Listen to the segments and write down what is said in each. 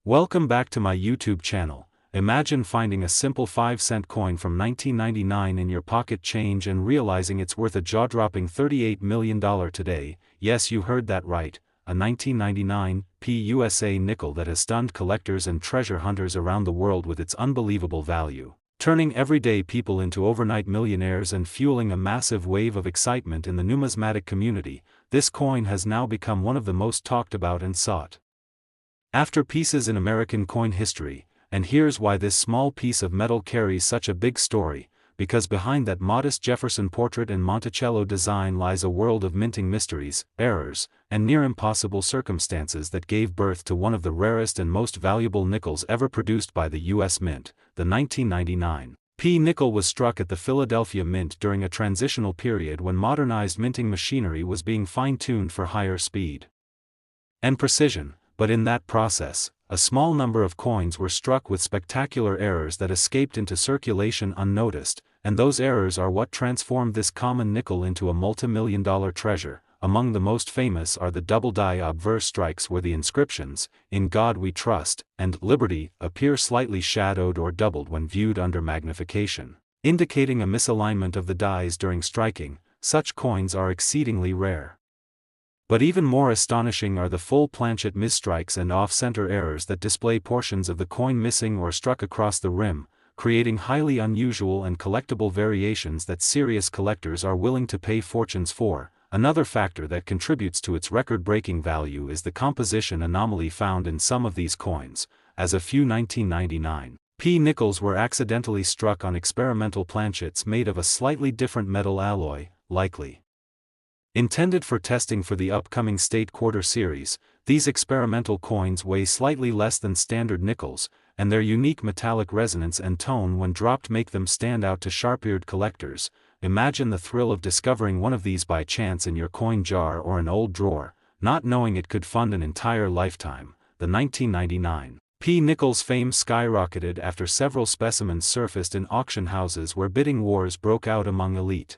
Welcome back to my YouTube channel. Imagine finding a simple 5-cent coin from 1999 in your pocket change and realizing it's worth a jaw-dropping $38 million today. Yes, you heard that right, a 1999 USA nickel that has stunned collectors and treasure hunters around the world with its unbelievable value, turning everyday people into overnight millionaires and fueling a massive wave of excitement in the numismatic community. This coin has now become one of the most talked about and sought after pieces in American coin history, and here's why this small piece of metal carries such a big story, because behind that modest Jefferson portrait and Monticello design lies a world of minting mysteries, errors, and near-impossible circumstances that gave birth to one of the rarest and most valuable nickels ever produced by the U.S. Mint. The 1999 nickel was struck at the Philadelphia Mint during a transitional period when modernized minting machinery was being fine-tuned for higher speed and precision. But in that process, a small number of coins were struck with spectacular errors that escaped into circulation unnoticed, and those errors are what transformed this common nickel into a multi-million-dollar treasure. Among the most famous are the double-die obverse strikes where the inscriptions, "In God We Trust," and "Liberty," appear slightly shadowed or doubled when viewed under magnification, indicating a misalignment of the dies during striking. Such coins are exceedingly rare. But even more astonishing are the full planchet misstrikes and off-center errors that display portions of the coin missing or struck across the rim, creating highly unusual and collectible variations that serious collectors are willing to pay fortunes for. Another factor that contributes to its record-breaking value is the composition anomaly found in some of these coins, as a few 1999 nickels were accidentally struck on experimental planchets made of a slightly different metal alloy, likely intended for testing for the upcoming State Quarter Series. These experimental coins weigh slightly less than standard nickels, and their unique metallic resonance and tone when dropped make them stand out to sharp-eared collectors. Imagine the thrill of discovering one of these by chance in your coin jar or an old drawer, not knowing it could fund an entire lifetime. The 1999 nickel's fame skyrocketed after several specimens surfaced in auction houses where bidding wars broke out among elite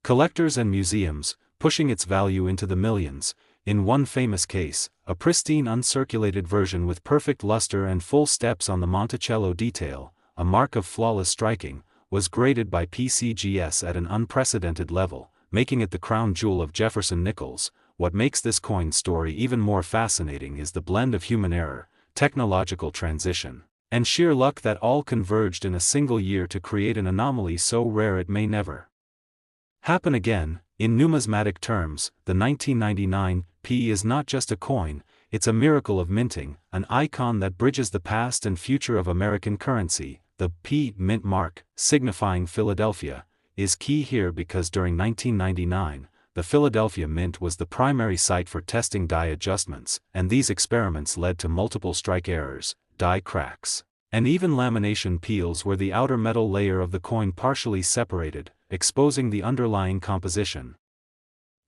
collectors and museums, pushing its value into the millions. In one famous case, a pristine uncirculated version with perfect luster and full steps on the Monticello detail, a mark of flawless striking, was graded by PCGS at an unprecedented level, making it the crown jewel of Jefferson Nickels. What makes this coin story even more fascinating is the blend of human error, technological transition, and sheer luck that all converged in a single year to create an anomaly so rare it may never happen again. In numismatic terms, the 1999 is not just a coin, it's a miracle of minting, an icon that bridges the past and future of American currency. The P mint mark, signifying Philadelphia, is key here because during 1999, the Philadelphia Mint was the primary site for testing die adjustments, and these experiments led to multiple strike errors, die cracks, and even lamination peels where the outer metal layer of the coin partially separated, exposing the underlying composition.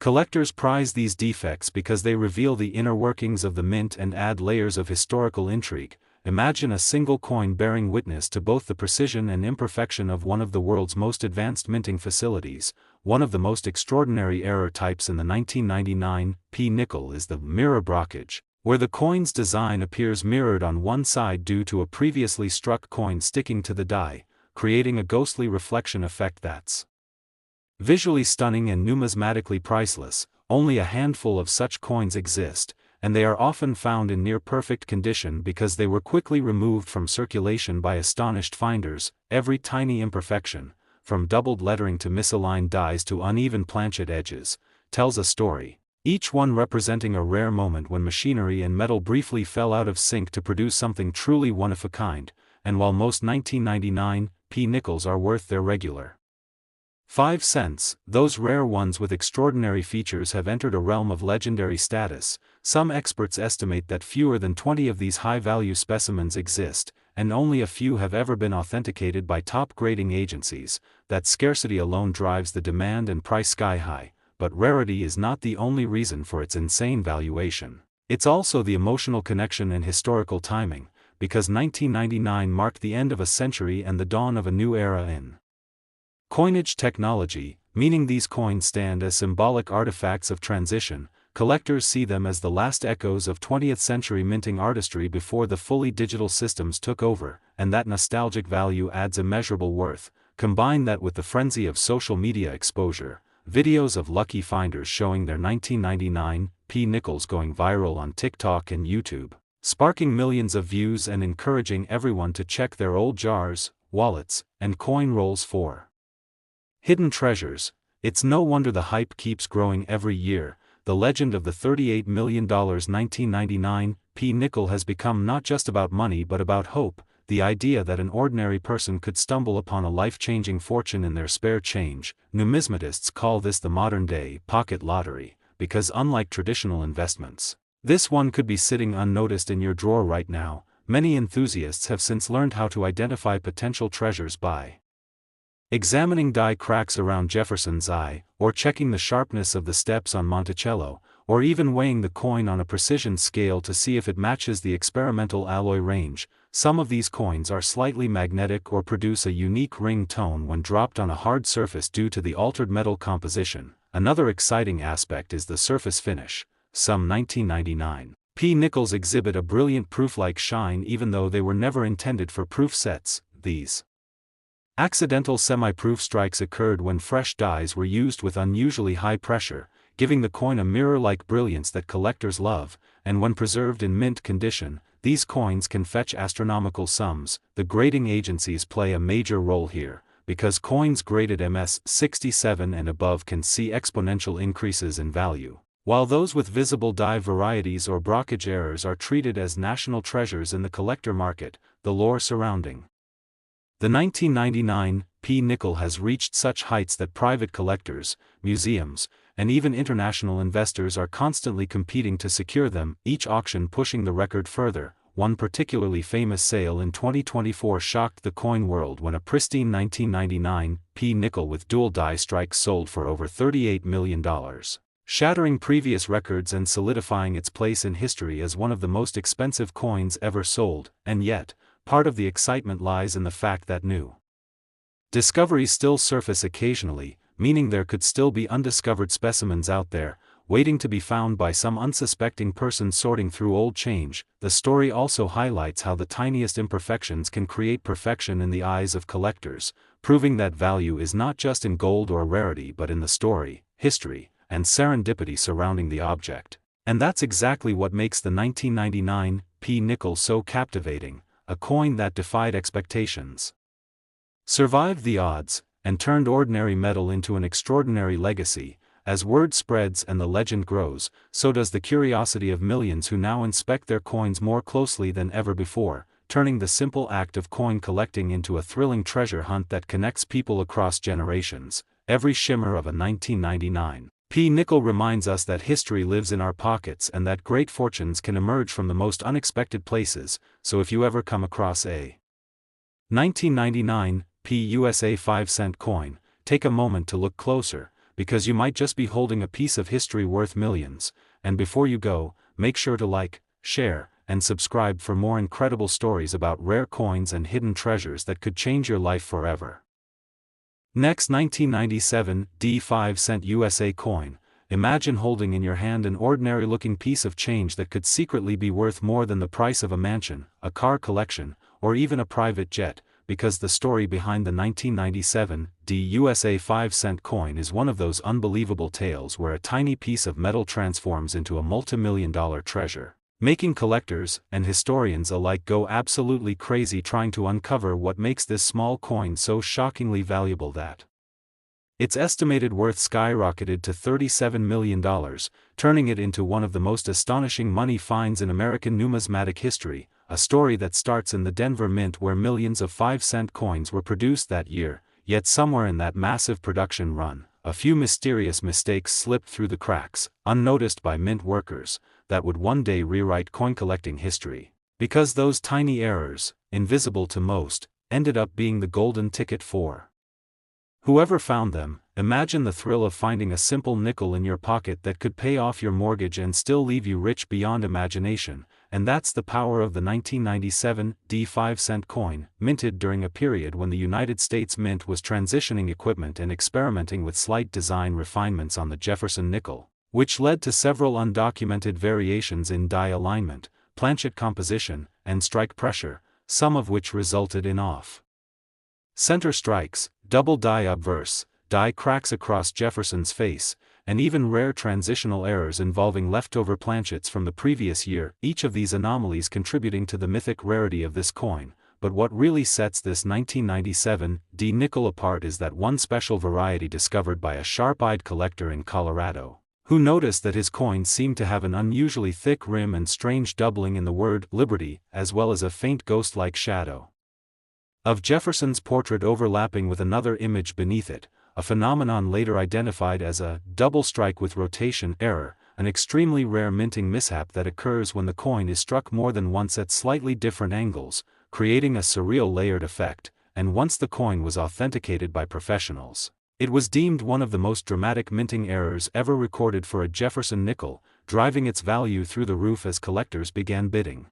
Collectors prize these defects because they reveal the inner workings of the mint and add layers of historical intrigue. Imagine a single coin bearing witness to both the precision and imperfection of one of the world's most advanced minting facilities. One of the most extraordinary error types in the 1999 nickel is the mirror blockage, where the coin's design appears mirrored on one side due to a previously struck coin sticking to the die, creating a ghostly reflection effect that's visually stunning and numismatically priceless. Only a handful of such coins exist, and they are often found in near-perfect condition because they were quickly removed from circulation by astonished finders. Every tiny imperfection, from doubled lettering to misaligned dies to uneven planchet edges, tells a story, each one representing a rare moment when machinery and metal briefly fell out of sync to produce something truly one-of-a-kind. And while most 1999 nickels are worth their regular 5 cents, those rare ones with extraordinary features have entered a realm of legendary status. Some experts estimate that fewer than 20 of these high-value specimens exist, and only a few have ever been authenticated by top grading agencies. That scarcity alone drives the demand and price sky-high, but rarity is not the only reason for its insane valuation. It's also the emotional connection and historical timing, because 1999 marked the end of a century and the dawn of a new era in coinage technology, meaning these coins stand as symbolic artifacts of transition, collectors see them as the last echoes of 20th-century minting artistry before the fully digital systems took over, and that nostalgic value adds immeasurable worth. Combine that with the frenzy of social media exposure, videos of lucky finders showing their 1999 P nickels going viral on TikTok and YouTube, sparking millions of views and encouraging everyone to check their old jars, wallets, and coin rolls for hidden treasures. It's no wonder the hype keeps growing every year. The legend of the $38 million 1999 P nickel has become not just about money but about hope, the idea that an ordinary person could stumble upon a life-changing fortune in their spare change. Numismatists call this the modern-day pocket lottery, because unlike traditional investments, this one could be sitting unnoticed in your drawer right now. Many enthusiasts have since learned how to identify potential treasures by examining die cracks around Jefferson's eye, or checking the sharpness of the steps on Monticello, or even weighing the coin on a precision scale to see if it matches the experimental alloy range. Some of these coins are slightly magnetic or produce a unique ring tone when dropped on a hard surface due to the altered metal composition. Another exciting aspect is the surface finish. Some 1999 P nickels exhibit a brilliant proof-like shine even though they were never intended for proof sets. These accidental semi-proof strikes occurred when fresh dies were used with unusually high pressure, giving the coin a mirror-like brilliance that collectors love, and when preserved in mint condition, these coins can fetch astronomical sums. The grading agencies play a major role here, because coins graded MS-67 and above can see exponential increases in value, while those with visible die varieties or blockage errors are treated as national treasures in the collector market. The lore surrounding the 1999 P nickel has reached such heights that private collectors, museums, and even international investors are constantly competing to secure them, each auction pushing the record further. One particularly famous sale in 2024 shocked the coin world when a pristine 1999 P nickel with dual die strikes sold for over $38 million, shattering previous records and solidifying its place in history as one of the most expensive coins ever sold. And yet, part of the excitement lies in the fact that new discoveries still surface occasionally, meaning there could still be undiscovered specimens out there, waiting to be found by some unsuspecting person sorting through old change. The story also highlights how the tiniest imperfections can create perfection in the eyes of collectors, proving that value is not just in gold or rarity but in the story, history, and serendipity surrounding the object. And that's exactly what makes the 1999 P nickel so captivating, a coin that defied expectations, survived the odds, and turned ordinary metal into an extraordinary legacy. As word spreads and the legend grows, so does the curiosity of millions who now inspect their coins more closely than ever before, turning the simple act of coin collecting into a thrilling treasure hunt that connects people across generations. Every shimmer of a 1999 P nickel reminds us that history lives in our pockets and that great fortunes can emerge from the most unexpected places. So if you ever come across a 1999 P USA 5-cent coin, take a moment to look closer, because you might just be holding a piece of history worth millions. And before you go, make sure to like, share, and subscribe for more incredible stories about rare coins and hidden treasures that could change your life forever. Next, 1997 D 5-cent USA coin. Imagine holding in your hand an ordinary-looking piece of change that could secretly be worth more than the price of a mansion, a car collection, or even a private jet, because the story behind the 1997 D USA 5-cent coin is one of those unbelievable tales where a tiny piece of metal transforms into a multi-million-dollar treasure, making collectors and historians alike go absolutely crazy trying to uncover what makes this small coin so shockingly valuable that its estimated worth skyrocketed to $37 million, turning it into one of the most astonishing money finds in American numismatic history, a story that starts in the Denver Mint where millions of 5-cent coins were produced that year. Yet somewhere in that massive production run, a few mysterious mistakes slipped through the cracks, unnoticed by mint workers, that would one day rewrite coin collecting history. Because those tiny errors, invisible to most, ended up being the golden ticket for whoever found them. Imagine the thrill of finding a simple nickel in your pocket that could pay off your mortgage and still leave you rich beyond imagination. And that's the power of the 1997 D 5-cent coin, minted during a period when the United States Mint was transitioning equipment and experimenting with slight design refinements on the Jefferson Nickel. which led to several undocumented variations in die alignment, planchet composition, and strike pressure, some of which resulted in off-center strikes, double die obverse, die cracks across Jefferson's face, and even rare transitional errors involving leftover planchets from the previous year, each of these anomalies contributing to the mythic rarity of this coin. But what really sets this 1997 D nickel apart is that one special variety discovered by a sharp-eyed collector in Colorado, who noticed that his coin seemed to have an unusually thick rim and strange doubling in the word Liberty, as well as a faint ghost-like shadow of Jefferson's portrait overlapping with another image beneath it, a phenomenon later identified as a double strike with rotation error, an extremely rare minting mishap that occurs when the coin is struck more than once at slightly different angles, creating a surreal layered effect. And once the coin was authenticated by professionals, it was deemed one of the most dramatic minting errors ever recorded for a Jefferson nickel, driving its value through the roof as collectors began bidding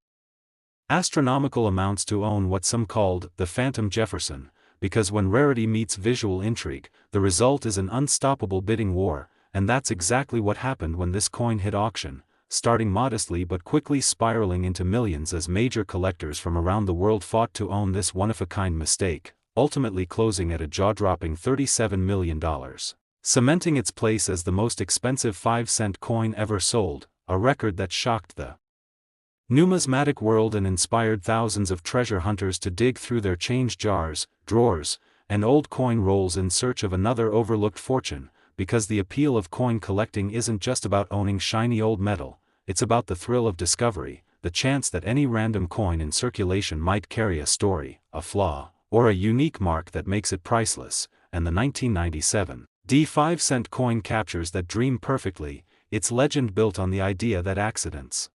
astronomical amounts to own what some called the Phantom Jefferson, because when rarity meets visual intrigue, the result is an unstoppable bidding war, and that's exactly what happened when this coin hit auction, starting modestly but quickly spiraling into millions as major collectors from around the world fought to own this one-of-a-kind mistake, ultimately closing at a jaw-dropping $37 million, cementing its place as the most expensive 5-cent coin ever sold, a record that shocked the numismatic world and inspired thousands of treasure hunters to dig through their change jars, drawers, and old coin rolls in search of another overlooked fortune, because the appeal of coin collecting isn't just about owning shiny old metal, it's about the thrill of discovery, the chance that any random coin in circulation might carry a story, a flaw, or a unique mark that makes it priceless, and the 1997 D 5-cent coin captures that dream perfectly, its legend built on the idea that accidents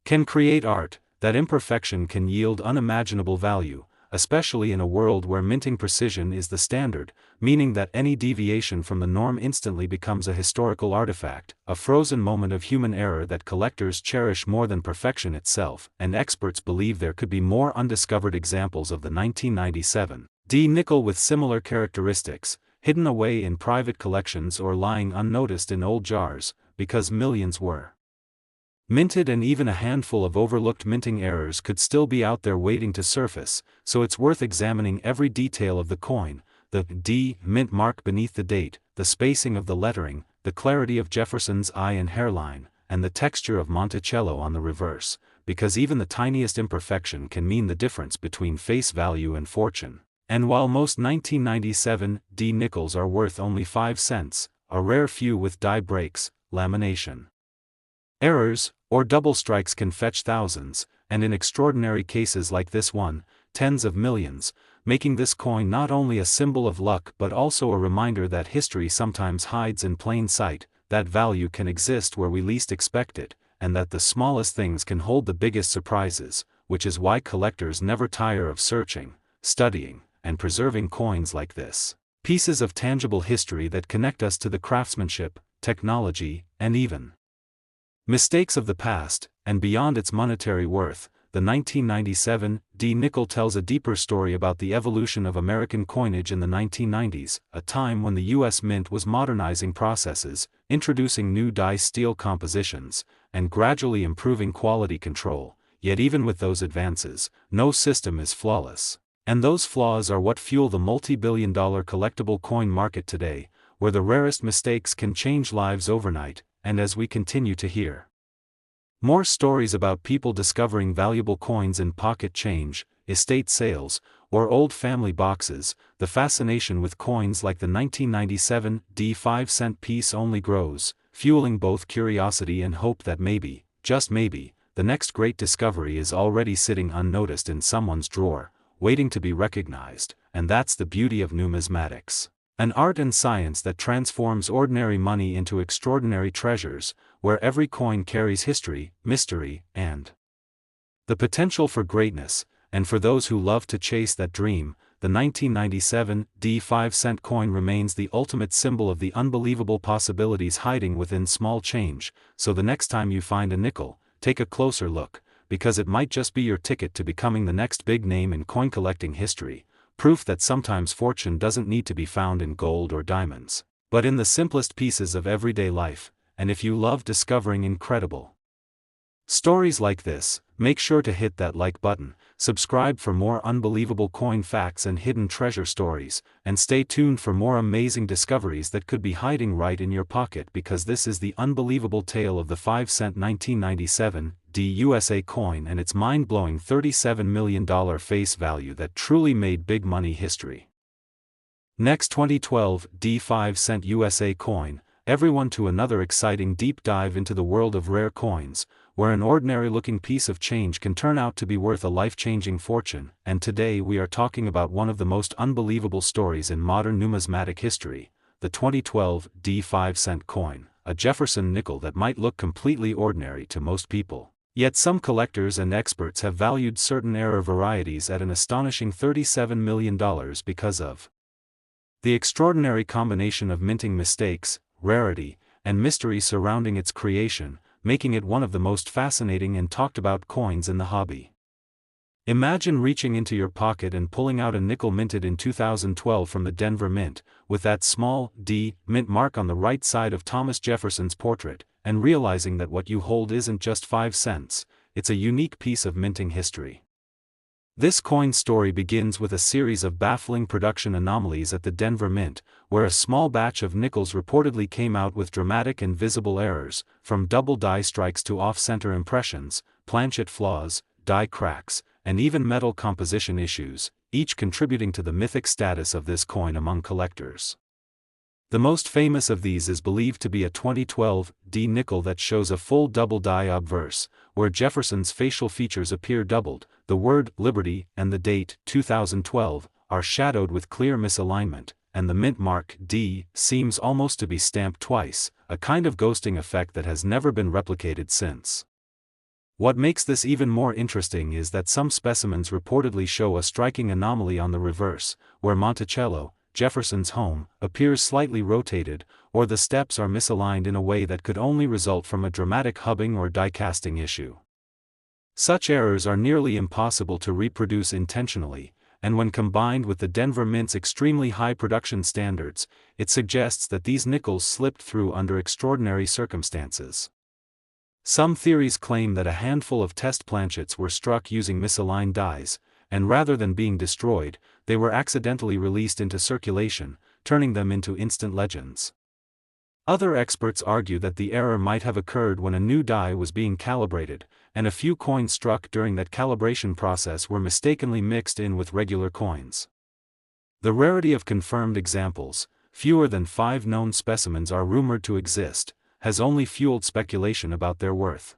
can create art, that imperfection can yield unimaginable value, especially in a world where minting precision is the standard, meaning that any deviation from the norm instantly becomes a historical artifact, a frozen moment of human error that collectors cherish more than perfection itself, and experts believe there could be more undiscovered examples of the 1997 D nickel with similar characteristics, hidden away in private collections or lying unnoticed in old jars, because millions were minted and even a handful of overlooked minting errors could still be out there waiting to surface, so it's worth examining every detail of the coin, the D mint mark beneath the date, the spacing of the lettering, the clarity of Jefferson's eye and hairline, and the texture of Monticello on the reverse, because even the tiniest imperfection can mean the difference between face value and fortune. And while most 1997 D nickels are worth only 5 cents, a rare few with die breaks, lamination errors, or double strikes can fetch thousands, and in extraordinary cases like this one, tens of millions, making this coin not only a symbol of luck but also a reminder that history sometimes hides in plain sight, that value can exist where we least expect it, and that the smallest things can hold the biggest surprises, which is why collectors never tire of searching, studying, and preserving coins like this. Pieces of tangible history that connect us to the craftsmanship, technology, and even mistakes of the past. And beyond its monetary worth, the 1997 D nickel tells a deeper story about the evolution of American coinage in the 1990s, a time when the U.S. Mint was modernizing processes, introducing new die steel compositions, and gradually improving quality control. Yet even with those advances, no system is flawless. And those flaws are what fuel the multi-billion-dollar collectible coin market today, where the rarest mistakes can change lives overnight. And as we continue to hear more stories about people discovering valuable coins in pocket change, estate sales, or old family boxes, the fascination with coins like the 1997 D 5-cent piece only grows, fueling both curiosity and hope that maybe, just maybe, the next great discovery is already sitting unnoticed in someone's drawer, waiting to be recognized. And that's the beauty of numismatics. An art and science that transforms ordinary money into extraordinary treasures, where every coin carries history, mystery, and the potential for greatness. And for those who love to chase that dream, the 1997 D 5-cent coin remains the ultimate symbol of the unbelievable possibilities hiding within small change. So the next time you find a nickel, take a closer look, because it might just be your ticket to becoming the next big name in coin collecting history. Proof that sometimes fortune doesn't need to be found in gold or diamonds, but in the simplest pieces of everyday life. and if you love discovering incredible stories like this, make sure to hit that like button, subscribe for more unbelievable coin facts and hidden treasure stories, and stay tuned for more amazing discoveries that could be hiding right in your pocket, because this is the unbelievable tale of the 5-cent 1997 USA coin and its mind-blowing $37 million face value that truly made big money history. Next, 2012 5-cent USA coin, everyone to another exciting deep dive into the world of rare coins, where an ordinary-looking piece of change can turn out to be worth a life-changing fortune. And today we are talking about one of the most unbelievable stories in modern numismatic history, the 2012 5-cent coin, a Jefferson nickel that might look completely ordinary to most people. Yet some collectors and experts have valued certain error varieties at an astonishing $37 million because of the extraordinary combination of minting mistakes, rarity, and mystery surrounding its creation, making it one of the most fascinating and talked about coins in the hobby. Imagine reaching into your pocket and pulling out a nickel minted in 2012 from the Denver Mint, with that small D mint mark on the right side of Thomas Jefferson's portrait, and realizing that what you hold isn't just 5 cents, it's a unique piece of minting history. This coin story begins with a series of baffling production anomalies at the Denver Mint, where a small batch of nickels reportedly came out with dramatic and visible errors, from double die strikes to off-center impressions, planchet flaws, die cracks, and even metal composition issues, each contributing to the mythic status of this coin among collectors. The most famous of these is believed to be a 2012 D nickel that shows a full double die obverse, where Jefferson's facial features appear doubled, the word Liberty and the date 2012 are shadowed with clear misalignment, and the mint mark D seems almost to be stamped twice, a kind of ghosting effect that has never been replicated since. What makes this even more interesting is that some specimens reportedly show a striking anomaly on the reverse, where Monticello, Jefferson's home, appears slightly rotated, or the steps are misaligned in a way that could only result from a dramatic hubbing or die casting issue. Such errors are nearly impossible to reproduce intentionally, and when combined with the Denver Mint's extremely high production standards, it suggests that these nickels slipped through under extraordinary circumstances. Some theories claim that a handful of test planchets were struck using misaligned dies, and rather than being destroyed, they were accidentally released into circulation, turning them into instant legends. Other experts argue that the error might have occurred when a new die was being calibrated, and a few coins struck during that calibration process were mistakenly mixed in with regular coins. The rarity of confirmed examples, fewer than 5 known specimens are rumored to exist, has only fueled speculation about their worth.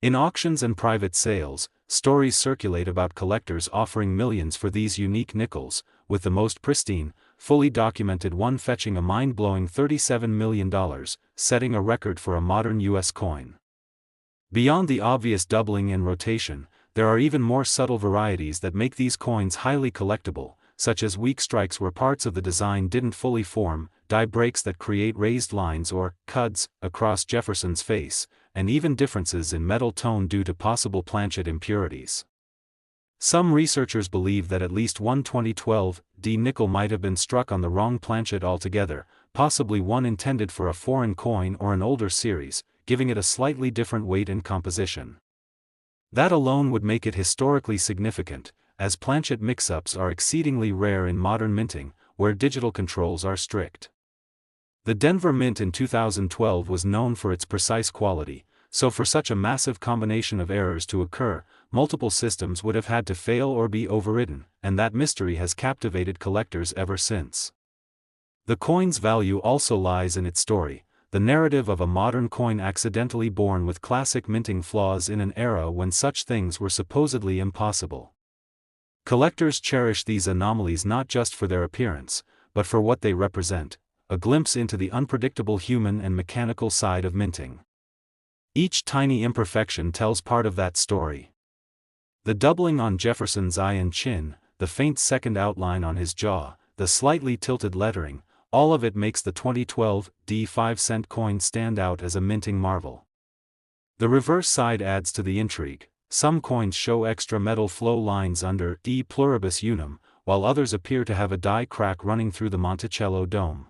In auctions and private sales, stories circulate about collectors offering millions for these unique nickels, with the most pristine, fully documented one fetching a mind-blowing $37 million, setting a record for a modern U.S. coin. Beyond the obvious doubling and rotation, there are even more subtle varieties that make these coins highly collectible, such as weak strikes where parts of the design didn't fully form, die breaks that create raised lines or cuds across Jefferson's face, and even differences in metal tone due to possible planchet impurities. Some researchers believe that at least one 2012 D nickel might have been struck on the wrong planchet altogether, possibly one intended for a foreign coin or an older series, giving it a slightly different weight and composition. That alone would make it historically significant, as planchet mix-ups are exceedingly rare in modern minting, where digital controls are strict. The Denver Mint in 2012 was known for its precise quality, so for such a massive combination of errors to occur, multiple systems would have had to fail or be overridden, and that mystery has captivated collectors ever since. The coin's value also lies in its story, the narrative of a modern coin accidentally born with classic minting flaws in an era when such things were supposedly impossible. Collectors cherish these anomalies not just for their appearance, but for what they represent, a glimpse into the unpredictable human and mechanical side of minting. Each tiny imperfection tells part of that story. The doubling on Jefferson's eye and chin, the faint second outline on his jaw, the slightly tilted lettering, all of it makes the 2012 D 5-cent coin stand out as a minting marvel. The reverse side adds to the intrigue. Some coins show extra metal flow lines under E pluribus unum, while others appear to have a die crack running through the Monticello dome.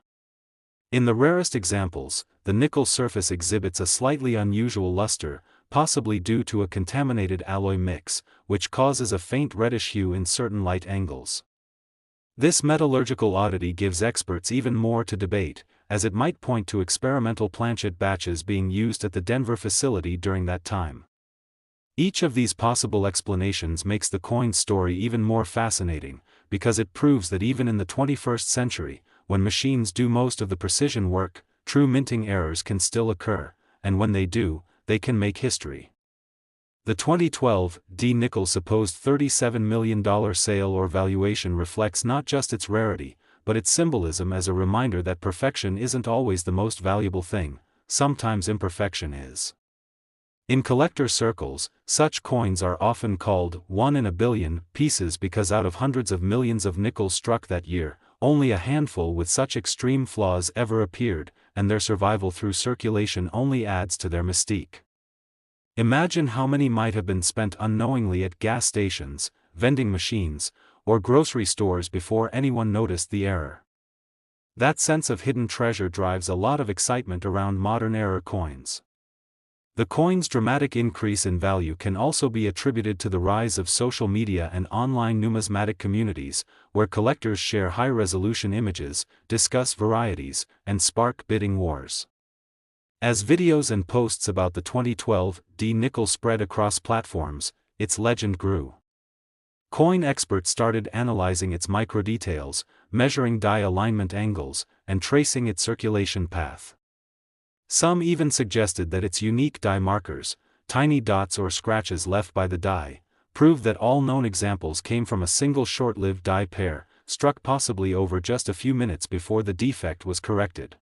In the rarest examples, the nickel surface exhibits a slightly unusual luster, possibly due to a contaminated alloy mix, which causes a faint reddish hue in certain light angles. This metallurgical oddity gives experts even more to debate, as it might point to experimental planchet batches being used at the Denver facility during that time. Each of these possible explanations makes the coin's story even more fascinating, because it proves that even in the 21st century, when machines do most of the precision work, true minting errors can still occur, and when they do, they can make history. The 2012 D nickel supposed $37 million sale or valuation reflects not just its rarity, but its symbolism as a reminder that perfection isn't always the most valuable thing, sometimes imperfection is. In collector circles, such coins are often called 1 in a billion pieces because out of hundreds of millions of nickels struck that year, only a handful with such extreme flaws ever appeared, and their survival through circulation only adds to their mystique. Imagine how many might have been spent unknowingly at gas stations, vending machines, or grocery stores before anyone noticed the error. That sense of hidden treasure drives a lot of excitement around modern error coins. The coin's dramatic increase in value can also be attributed to the rise of social media and online numismatic communities, where collectors share high-resolution images, discuss varieties, and spark bidding wars. As videos and posts about the 2012 D nickel spread across platforms, its legend grew. Coin experts started analyzing its microdetails, measuring die alignment angles, and tracing its circulation path. Some even suggested that its unique die markers, tiny dots or scratches left by the die, proved that all known examples came from a single short-lived die pair, struck possibly over just a few minutes before the defect was corrected.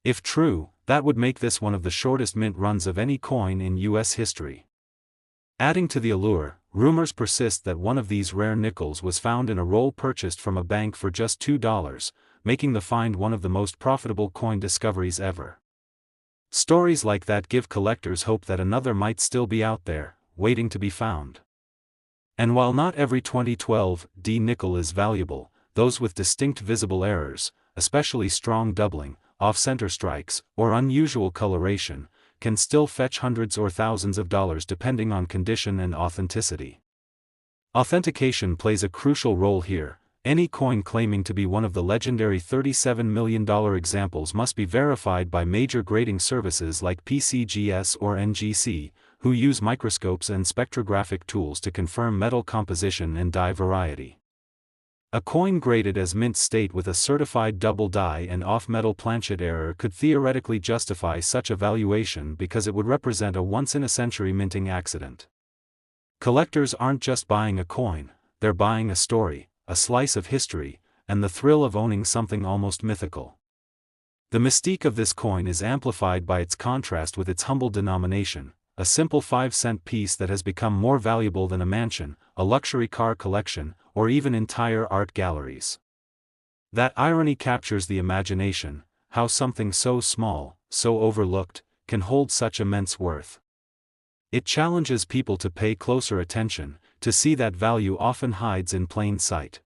If true, that would make this one of the shortest mint runs of any coin in U.S. history. Adding to the allure, rumors persist that one of these rare nickels was found in a roll purchased from a bank for just $2, making the find one of the most profitable coin discoveries ever. Stories like that give collectors hope that another might still be out there, waiting to be found. And while not every 2012 D nickel is valuable, those with distinct visible errors, especially strong doubling, off-center strikes, or unusual coloration, can still fetch hundreds or thousands of dollars depending on condition and authenticity. Authentication plays a crucial role here. Any coin claiming to be one of the legendary $37 million examples must be verified by major grading services like PCGS or NGC, who use microscopes and spectrographic tools to confirm metal composition and die variety. A coin graded as mint state with a certified double die and off-metal planchet error could theoretically justify such a valuation because it would represent a once-in-a-century minting accident. Collectors aren't just buying a coin, they're buying a story, a slice of history, and the thrill of owning something almost mythical. The mystique of this coin is amplified by its contrast with its humble denomination, a simple 5-cent piece that has become more valuable than a mansion, a luxury car collection, or even entire art galleries. That irony captures the imagination, how something so small, so overlooked, can hold such immense worth. It challenges people to pay closer attention, to see that value often hides in plain sight.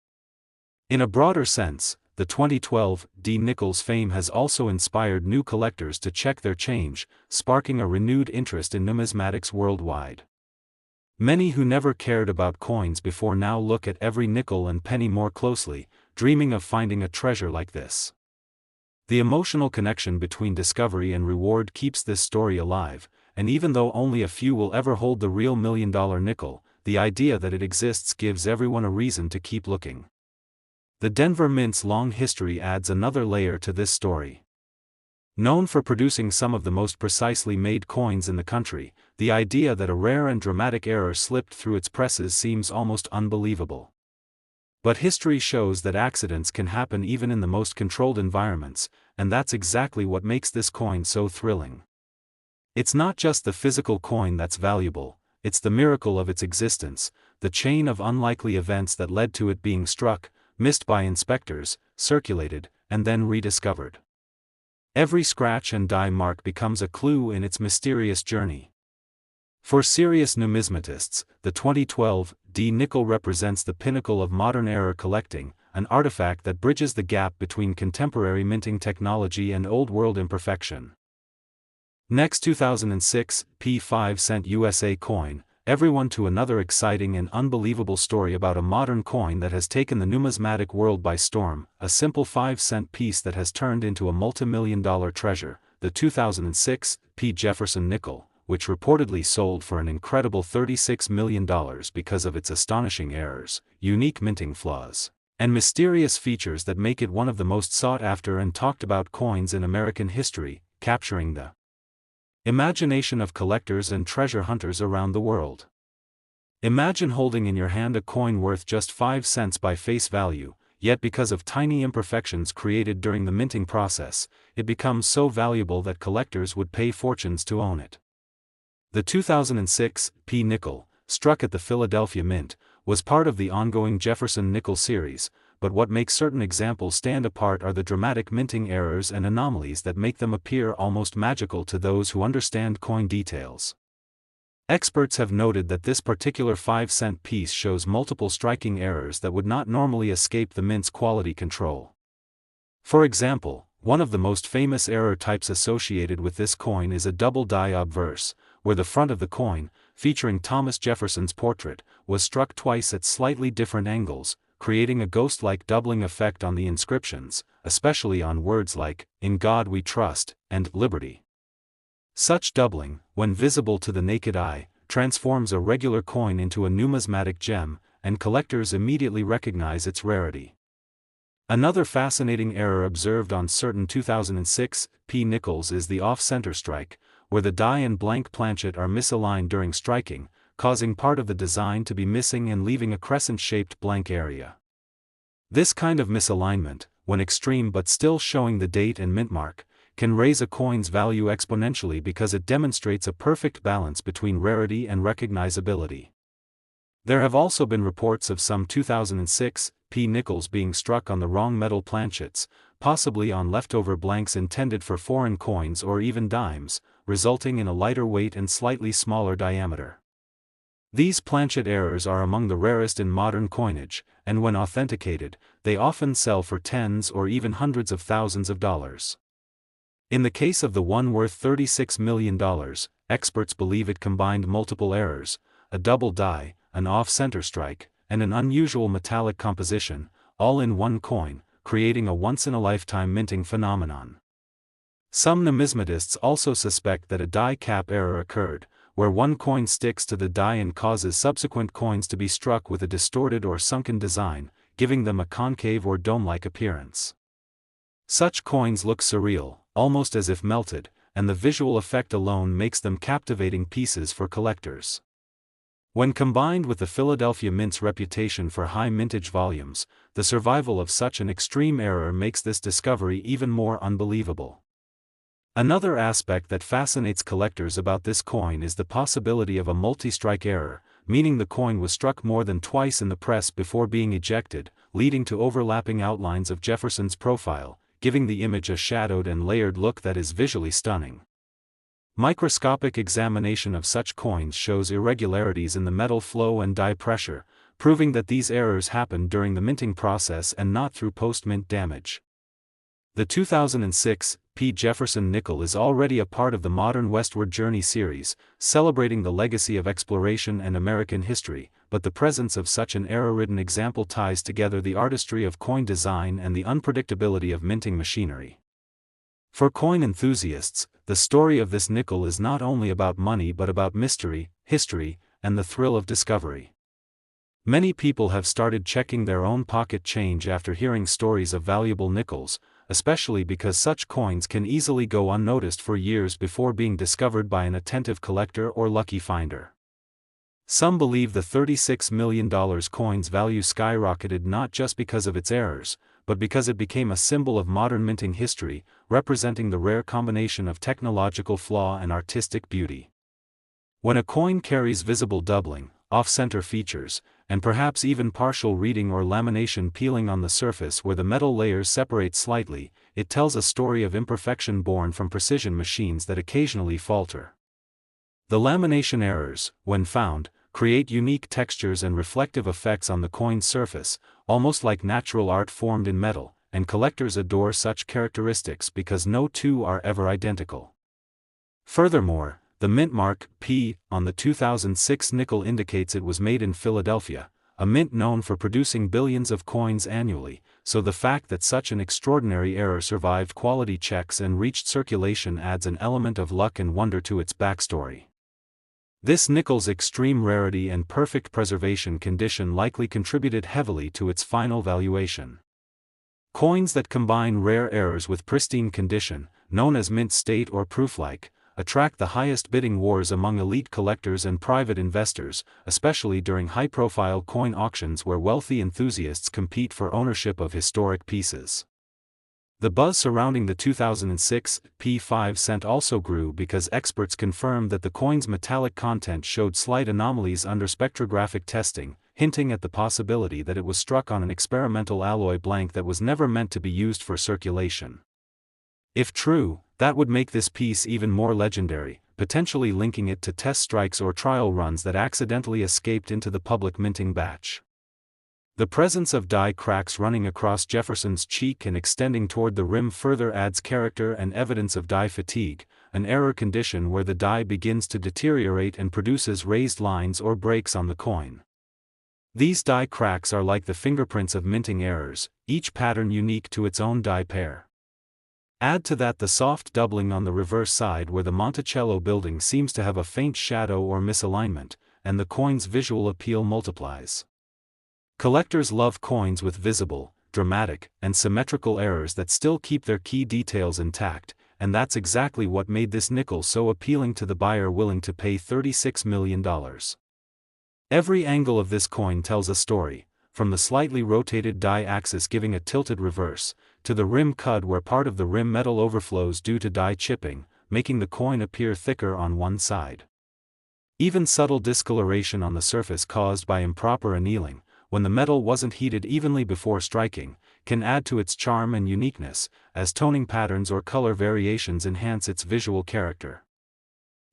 In a broader sense, the 2012 D nickel's fame has also inspired new collectors to check their change, sparking a renewed interest in numismatics worldwide. Many who never cared about coins before now look at every nickel and penny more closely, dreaming of finding a treasure like this. The emotional connection between discovery and reward keeps this story alive, and even though only a few will ever hold the real $1 million nickel, the idea that it exists gives everyone a reason to keep looking. The Denver Mint's long history adds another layer to this story. Known for producing some of the most precisely made coins in the country, the idea that a rare and dramatic error slipped through its presses seems almost unbelievable. But history shows that accidents can happen even in the most controlled environments, and that's exactly what makes this coin so thrilling. It's not just the physical coin that's valuable, it's the miracle of its existence, the chain of unlikely events that led to it being struck, missed by inspectors, circulated, and then rediscovered. Every scratch and die mark becomes a clue in its mysterious journey. For serious numismatists, the 2012 D nickel represents the pinnacle of modern error collecting, an artifact that bridges the gap between contemporary minting technology and old-world imperfection. Next, 2006 P5 cent USA coin. Everyone to another exciting and unbelievable story about a modern coin that has taken the numismatic world by storm, a simple 5-cent piece that has turned into a multi-million-dollar treasure, the 2006 P Jefferson Nickel, which reportedly sold for an incredible $36 million because of its astonishing errors, unique minting flaws, and mysterious features that make it one of the most sought-after and talked-about coins in American history, capturing the imagination of collectors and treasure hunters around the world. Imagine holding in your hand a coin worth just 5 cents by face value, yet because of tiny imperfections created during the minting process, it becomes so valuable that collectors would pay fortunes to own it. The 2006 P nickel, struck at the Philadelphia Mint, was part of the ongoing Jefferson Nickel series, but what makes certain examples stand apart are the dramatic minting errors and anomalies that make them appear almost magical to those who understand coin details. Experts have noted that this particular 5-cent piece shows multiple striking errors that would not normally escape the mint's quality control. For example, one of the most famous error types associated with this coin is a double die obverse, where the front of the coin, featuring Thomas Jefferson's portrait, was struck twice at slightly different angles, creating a ghost-like doubling effect on the inscriptions, especially on words like, "In God We Trust," and "Liberty." Such doubling, when visible to the naked eye, transforms a regular coin into a numismatic gem, and collectors immediately recognize its rarity. Another fascinating error observed on certain 2006 P nickels is the off-center strike, where the die and blank planchet are misaligned during striking, causing part of the design to be missing and leaving a crescent-shaped blank area. This kind of misalignment, when extreme but still showing the date and mint mark, can raise a coin's value exponentially because it demonstrates a perfect balance between rarity and recognizability. There have also been reports of some 2006 P nickels being struck on the wrong metal planchets, possibly on leftover blanks intended for foreign coins or even dimes, resulting in a lighter weight and slightly smaller diameter. These planchet errors are among the rarest in modern coinage, and when authenticated, they often sell for tens or even hundreds of thousands of dollars. In the case of the one worth $36 million, experts believe it combined multiple errors, a double die, an off-center strike, and an unusual metallic composition, all in one coin, creating a once-in-a-lifetime minting phenomenon. Some numismatists also suspect that a die cap error occurred, where one coin sticks to the die and causes subsequent coins to be struck with a distorted or sunken design, giving them a concave or dome-like appearance. Such coins look surreal, almost as if melted, and the visual effect alone makes them captivating pieces for collectors. When combined with the Philadelphia Mint's reputation for high mintage volumes, the survival of such an extreme error makes this discovery even more unbelievable. Another aspect that fascinates collectors about this coin is the possibility of a multi-strike error, meaning the coin was struck more than twice in the press before being ejected, leading to overlapping outlines of Jefferson's profile, giving the image a shadowed and layered look that is visually stunning. Microscopic examination of such coins shows irregularities in the metal flow and die pressure, proving that these errors happened during the minting process and not through post-mint damage. The 2006 P Jefferson Nickel is already a part of the modern Westward Journey series, celebrating the legacy of exploration and American history, but the presence of such an error-ridden example ties together the artistry of coin design and the unpredictability of minting machinery. For coin enthusiasts, the story of this nickel is not only about money but about mystery, history, and the thrill of discovery. Many people have started checking their own pocket change after hearing stories of valuable nickels, especially because such coins can easily go unnoticed for years before being discovered by an attentive collector or lucky finder. Some believe the $36 million coin's value skyrocketed not just because of its errors, but because it became a symbol of modern minting history, representing the rare combination of technological flaw and artistic beauty. When a coin carries visible doubling, off-center features, and perhaps even partial reading or lamination peeling on the surface where the metal layers separate slightly, it tells a story of imperfection born from precision machines that occasionally falter. The lamination errors, when found, create unique textures and reflective effects on the coin's surface, almost like natural art formed in metal, and collectors adore such characteristics because no two are ever identical. Furthermore, the mint mark P on the 2006 nickel indicates it was made in Philadelphia, a mint known for producing billions of coins annually, so the fact that such an extraordinary error survived quality checks and reached circulation adds an element of luck and wonder to its backstory. This nickel's extreme rarity and perfect preservation condition likely contributed heavily to its final valuation. Coins that combine rare errors with pristine condition, known as mint state or proof-like, attract the highest bidding wars among elite collectors and private investors, especially during high-profile coin auctions where wealthy enthusiasts compete for ownership of historic pieces. The buzz surrounding the 2006 P5 cent also grew because experts confirmed that the coin's metallic content showed slight anomalies under spectrographic testing, hinting at the possibility that it was struck on an experimental alloy blank that was never meant to be used for circulation. If true, that would make this piece even more legendary, potentially linking it to test strikes or trial runs that accidentally escaped into the public minting batch. The presence of die cracks running across Jefferson's cheek and extending toward the rim further adds character and evidence of die fatigue, an error condition where the die begins to deteriorate and produces raised lines or breaks on the coin. These die cracks are like the fingerprints of minting errors, each pattern unique to its own die pair. Add to that the soft doubling on the reverse side where the Monticello building seems to have a faint shadow or misalignment, and the coin's visual appeal multiplies. Collectors love coins with visible, dramatic, and symmetrical errors that still keep their key details intact, and that's exactly what made this nickel so appealing to the buyer willing to pay $36 million. Every angle of this coin tells a story, from the slightly rotated die axis giving a tilted reverse, to the rim cud where part of the rim metal overflows due to die chipping, making the coin appear thicker on one side. Even subtle discoloration on the surface caused by improper annealing, when the metal wasn't heated evenly before striking, can add to its charm and uniqueness, as toning patterns or color variations enhance its visual character.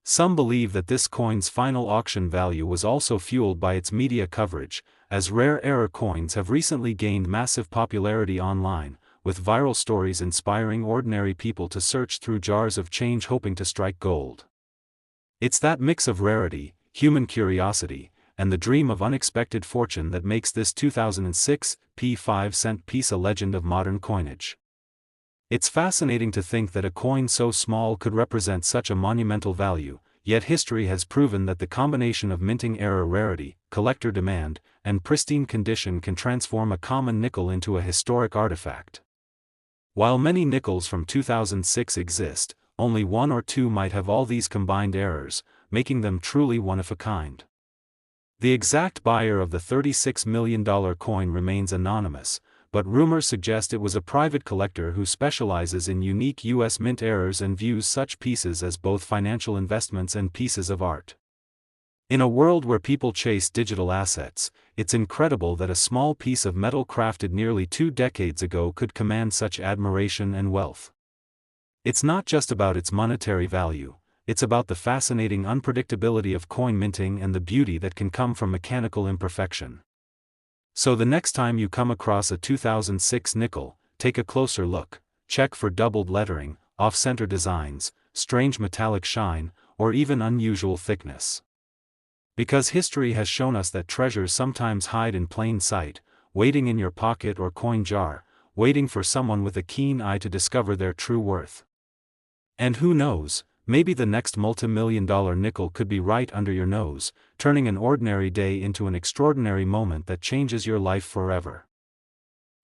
Some believe that this coin's final auction value was also fueled by its media coverage, as rare error coins have recently gained massive popularity online, with viral stories inspiring ordinary people to search through jars of change hoping to strike gold. It's that mix of rarity, human curiosity, and the dream of unexpected fortune that makes this 2006 P5 cent piece a legend of modern coinage. It's fascinating to think that a coin so small could represent such a monumental value, yet history has proven that the combination of minting error rarity, collector demand, and pristine condition can transform a common nickel into a historic artifact. While many nickels from 2006 exist, only one or two might have all these combined errors, making them truly one of a kind. The exact buyer of the $36 million coin remains anonymous, but rumors suggest it was a private collector who specializes in unique U.S. mint errors and views such pieces as both financial investments and pieces of art. In a world where people chase digital assets, it's incredible that a small piece of metal crafted nearly 2 decades ago could command such admiration and wealth. It's not just about its monetary value. It's about the fascinating unpredictability of coin minting and the beauty that can come from mechanical imperfection. So the next time you come across a 2006 nickel, take a closer look, check for doubled lettering, off-center designs, strange metallic shine, or even unusual thickness. Because history has shown us that treasures sometimes hide in plain sight, waiting in your pocket or coin jar, waiting for someone with a keen eye to discover their true worth. And who knows, maybe the next multi-million-dollar nickel could be right under your nose, turning an ordinary day into an extraordinary moment that changes your life forever.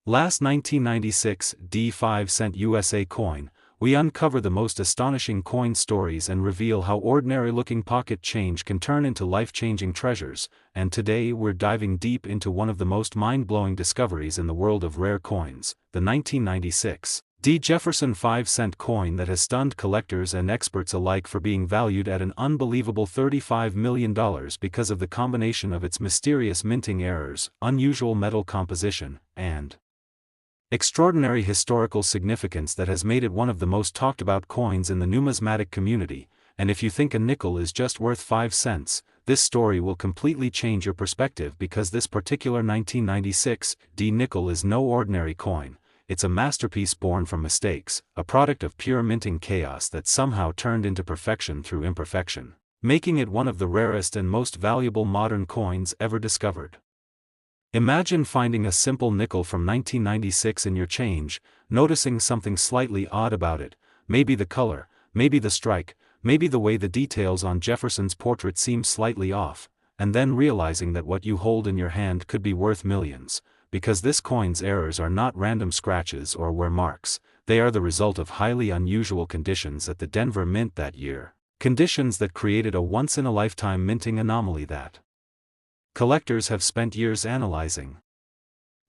Last 1996 D5 cent USA coin, we uncover the most astonishing coin stories and reveal how ordinary-looking pocket change can turn into life-changing treasures, and today we're diving deep into one of the most mind-blowing discoveries in the world of rare coins, the 1996 D Jefferson 5-cent coin that has stunned collectors and experts alike for being valued at an unbelievable $35 million because of the combination of its mysterious minting errors, unusual metal composition, and extraordinary historical significance that has made it one of the most talked about coins in the numismatic community. And if you think a nickel is just worth 5 cents, this story will completely change your perspective, because this particular 1996 D nickel is no ordinary coin. it's a masterpiece born from mistakes, a product of pure minting chaos that somehow turned into perfection through imperfection, making it one of the rarest and most valuable modern coins ever discovered. Imagine finding a simple nickel from 1996 in your change, noticing something slightly odd about it, maybe the color, maybe the strike, maybe the way the details on Jefferson's portrait seem slightly off, and then realizing that what you hold in your hand could be worth millions, because this coin's errors are not random scratches or wear marks, they are the result of highly unusual conditions at the Denver Mint that year, conditions that created a once-in-a-lifetime minting anomaly that collectors have spent years analyzing.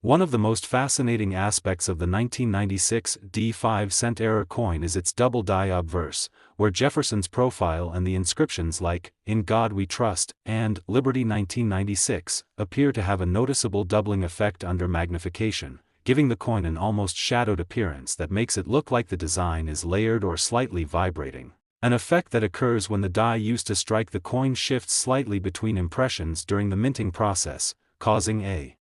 One of the most fascinating aspects of the 1996 D5-cent error coin is its double die obverse, where Jefferson's profile and the inscriptions like, "In God We Trust," and "Liberty 1996, appear to have a noticeable doubling effect under magnification, giving the coin an almost shadowed appearance that makes it look like the design is layered or slightly vibrating. An effect that occurs when the die used to strike the coin shifts slightly between impressions during the minting process, causing a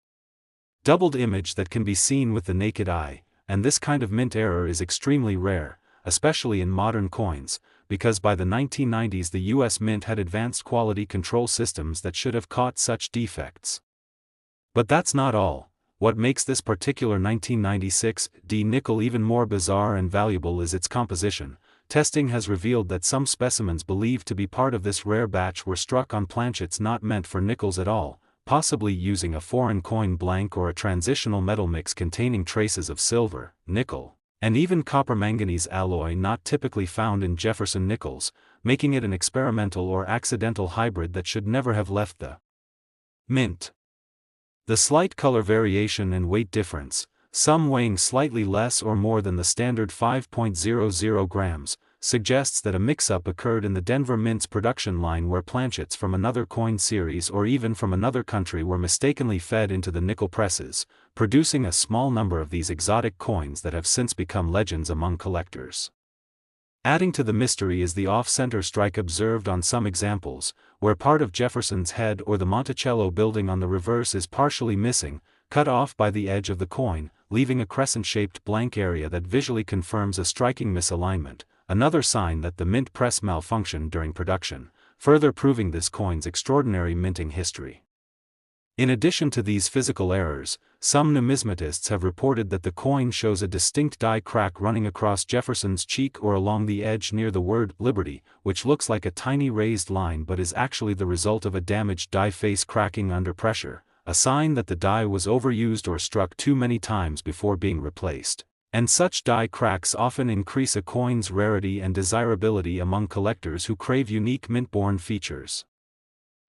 doubled image that can be seen with the naked eye, and this kind of mint error is extremely rare, especially in modern coins, because by the 1990s the US Mint had advanced quality control systems that should have caught such defects. But that's not all. What makes this particular 1996 D nickel even more bizarre and valuable is its composition. Testing has revealed that some specimens believed to be part of this rare batch were struck on planchets not meant for nickels at all, possibly using a foreign coin blank or a transitional metal mix containing traces of silver, nickel, and even copper-manganese alloy not typically found in Jefferson Nickels, making it an experimental or accidental hybrid that should never have left the mint. The slight color variation and weight difference, some weighing slightly less or more than the standard 5.00 grams, suggests that a mix-up occurred in the Denver Mint's production line where planchets from another coin series or even from another country were mistakenly fed into the nickel presses, producing a small number of these exotic coins that have since become legends among collectors. Adding to the mystery is the off-center strike observed on some examples, where part of Jefferson's head or the Monticello building on the reverse is partially missing, cut off by the edge of the coin, leaving a crescent-shaped blank area that visually confirms a striking misalignment, another sign that the mint press malfunctioned during production, further proving this coin's extraordinary minting history. In addition to these physical errors, some numismatists have reported that the coin shows a distinct die crack running across Jefferson's cheek or along the edge near the word "Liberty," which looks like a tiny raised line but is actually the result of a damaged die face cracking under pressure, a sign that the die was overused or struck too many times before being replaced. And such die cracks often increase a coin's rarity and desirability among collectors who crave unique mint-born features.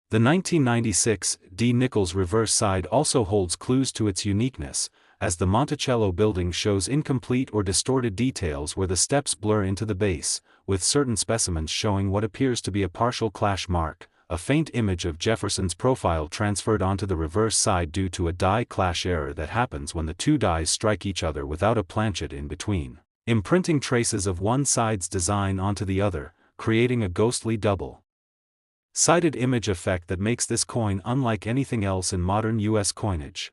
The 1996 D Nickels reverse side also holds clues to its uniqueness, as the Monticello building shows incomplete or distorted details where the steps blur into the base, with certain specimens showing what appears to be a partial clash mark, a faint image of Jefferson's profile transferred onto the reverse side due to a die clash error that happens when the two dies strike each other without a planchet in between, imprinting traces of one side's design onto the other, creating a ghostly double-sided image effect that makes this coin unlike anything else in modern US coinage.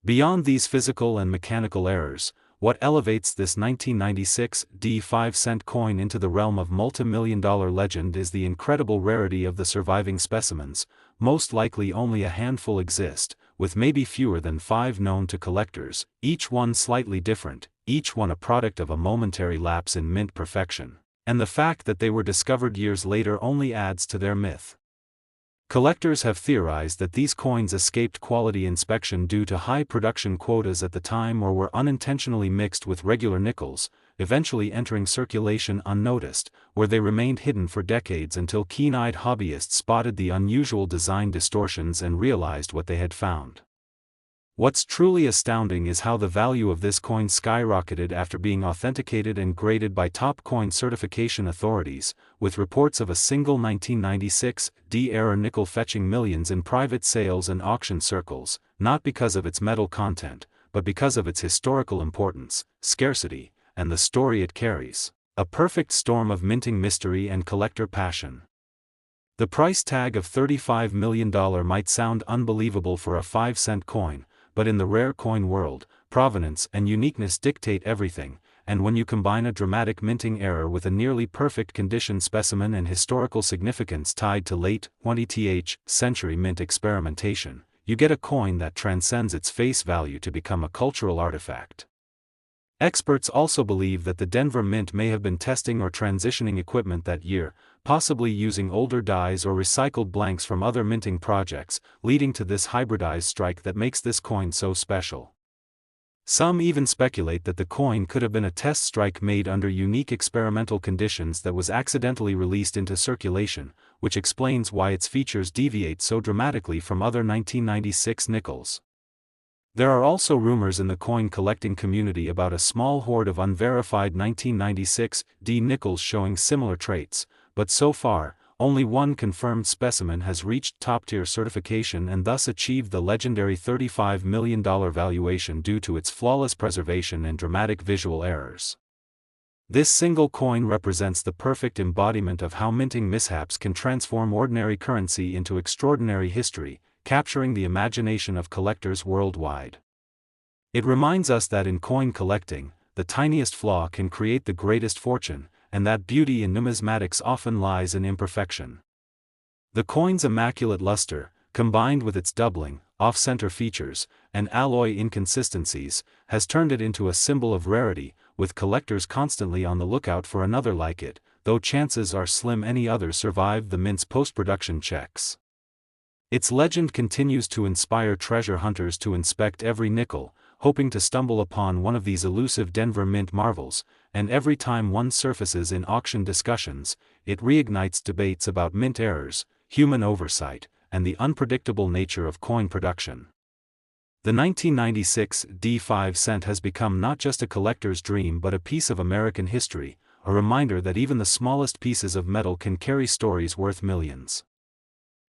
Beyond these physical and mechanical errors, what elevates this 1996 D 5-cent coin into the realm of multi-million-dollar legend is the incredible rarity of the surviving specimens. Most likely only a handful exist, with maybe fewer than 5 known to collectors, each one slightly different, each one a product of a momentary lapse in mint perfection. And the fact that they were discovered years later only adds to their myth. Collectors have theorized that these coins escaped quality inspection due to high production quotas at the time or were unintentionally mixed with regular nickels, eventually entering circulation unnoticed, where they remained hidden for decades until keen-eyed hobbyists spotted the unusual design distortions and realized what they had found. What's truly astounding is how the value of this coin skyrocketed after being authenticated and graded by top coin certification authorities, with reports of a single 1996 D-era nickel fetching millions in private sales and auction circles, not because of its metal content, but because of its historical importance, scarcity, and the story it carries, a perfect storm of minting mystery and collector passion. The price tag of $35 million might sound unbelievable for a 5-cent coin, but in the rare coin world, provenance and uniqueness dictate everything, and when you combine a dramatic minting error with a nearly perfect condition specimen and historical significance tied to late 20th century mint experimentation, you get a coin that transcends its face value to become a cultural artifact. Experts also believe that the Denver Mint may have been testing or transitioning equipment that year, possibly using older dies or recycled blanks from other minting projects, leading to this hybridized strike that makes this coin so special. Some even speculate that the coin could have been a test strike made under unique experimental conditions that was accidentally released into circulation, which explains why its features deviate so dramatically from other 1996 nickels. There are also rumors in the coin collecting community about a small horde of unverified 1996 nickels showing similar traits, but so far, only one confirmed specimen has reached top-tier certification and thus achieved the legendary $35 million valuation due to its flawless preservation and dramatic visual errors. This single coin represents the perfect embodiment of how minting mishaps can transform ordinary currency into extraordinary history, capturing the imagination of collectors worldwide. It reminds us that in coin collecting, the tiniest flaw can create the greatest fortune, and that beauty in numismatics often lies in imperfection. The coin's immaculate luster, combined with its doubling, off-center features, and alloy inconsistencies, has turned it into a symbol of rarity, with collectors constantly on the lookout for another like it, though chances are slim any other survived the mint's post-production checks. Its legend continues to inspire treasure hunters to inspect every nickel, hoping to stumble upon one of these elusive Denver Mint marvels, and every time one surfaces in auction discussions, it reignites debates about mint errors, human oversight, and the unpredictable nature of coin production. The 1996 5 cent has become not just a collector's dream but a piece of American history, a reminder that even the smallest pieces of metal can carry stories worth millions.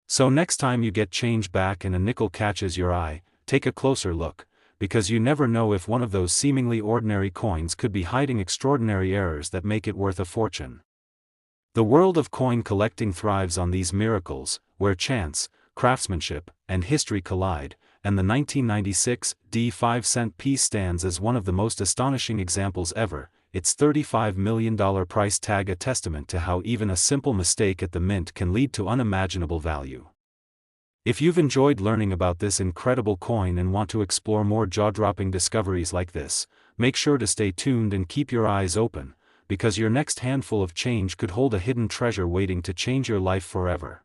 So next time you get change back and a nickel catches your eye, take a closer look, because you never know if one of those seemingly ordinary coins could be hiding extraordinary errors that make it worth a fortune. The world of coin collecting thrives on these miracles, where chance, craftsmanship, and history collide, and the 1996 5 cent piece stands as one of the most astonishing examples ever, its $35 million price tag a testament to how even a simple mistake at the mint can lead to unimaginable value. If you've enjoyed learning about this incredible coin and want to explore more jaw-dropping discoveries like this, make sure to stay tuned and keep your eyes open, because your next handful of change could hold a hidden treasure waiting to change your life forever.